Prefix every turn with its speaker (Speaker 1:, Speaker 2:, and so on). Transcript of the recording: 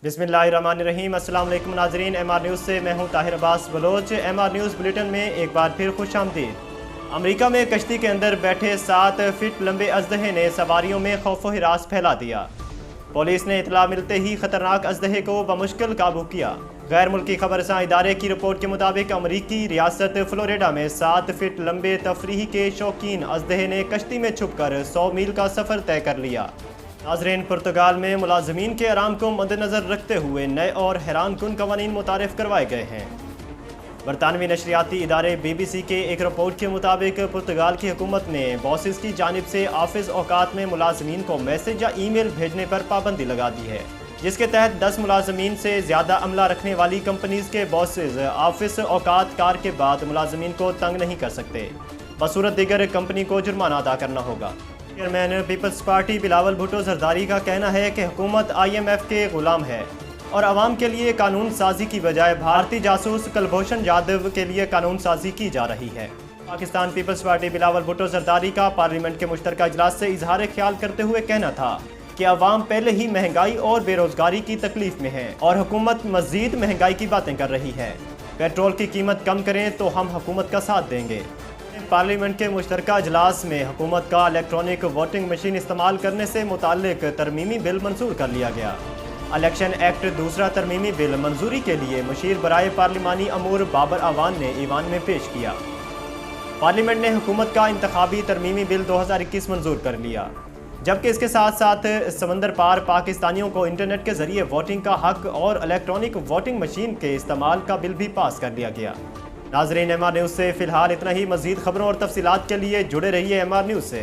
Speaker 1: बिस्मिल्लाहिर्रहमानिर्रहीम। अस्सलाम वालेकुम नाज़रीन, MR न्यूज़ से मैं हूं Tahir Abbas Baloch. MR news bulletin में एक बार फिर खुश आमदीद। अमरीका में कश्ती के अंदर बैठे 7 फीट लंबे अजदहे ने सवारियों में खौफ व हिरास फैला दिया। पुलिस ने इतला मिलते ही खतरनाक अजदहे को बमुश्किल काबू किया। गैर मुल्की खबरसां इदारे की रिपोर्ट के मुताबिक अमरीकी रियासत फ्लोरिडा में 7 फीट लंबे तफरीही के शौकीन अजदहे ने कश्ती में छुपकर 100 मील का सफ़र तय कर लिया। नाज़रीन, पुर्तगाल में मुलाजमीन के आराम को मद्देनज़र रखते हुए नए और हैरान कुन कवानीन मुतारिफ करवाए गए हैं। बरतानवी नशरियाती इदारे BBC के एक रिपोर्ट के मुताबिक पुर्तगाल की हुकूमत ने बॉसेस की जानिब से ऑफिस औकात में मुलाजमीन को मैसेज या ईमेल भेजने पर पाबंदी लगा दी है, जिसके तहत 10 मुलाजमीन से ज़्यादा अमला रखने वाली कंपनीज के बॉसेस ऑफिस औकात कार के बाद मुलाजमीन को तंग नहीं कर सकते। बसूरत दीगर कंपनी को जुर्माना अदा करना होगा। चेयरमैन पीपल्स पार्टी बिलावल भुट्टो जरदारी का कहना है कि हुकूमत IMF के गुलाम है और आवाम के लिए कानून साजी की बजाय भारतीय जासूस कुलभूषण जाधव के लिए कानून साजी की जा रही है। पाकिस्तान पीपल्स पार्टी बिलावल भुट्टो जरदारी का पार्लियामेंट के मुश्तरका इजलास से इजहार ख्याल करते हुए कहना था कि आवाम पहले ही महंगाई और बेरोजगारी की तकलीफ में है और हुकूमत मजीद महंगाई की बातें कर रही है। पेट्रोल की कीमत कम करें तो हम हुकूमत का साथ देंगे। पार्लियामेंट के मुश्तरका इजलास में हुकूमत का इलेक्ट्रॉनिक वोटिंग मशीन इस्तेमाल करने से मुताल्लिक तरमीमी बिल मंजूर कर लिया गया। इलेक्शन एक्ट दूसरा तरमीमी बिल मंजूरी के लिए मुशीर बराए पार्लिमानी अमूर बाबर आवान ने ईवान में पेश किया। पार्लियामेंट ने हुकूमत का इंतखाबी तरमीमी बिल 2021 मंजूर कर लिया, जबकि इसके साथ साथ समंदर पार पाकिस्तानियों को इंटरनेट के जरिए वोटिंग का हक और इलेक्ट्रॉनिक वोटिंग मशीन के इस्तेमाल का बिल भी पास कर लिया गया। नाज़रीन, MR न्यूज़ से फ़िलहाल इतना ही। मज़ीद खबरों और तफसीलात के लिए जुड़े रहिए MR न्यूज़ से।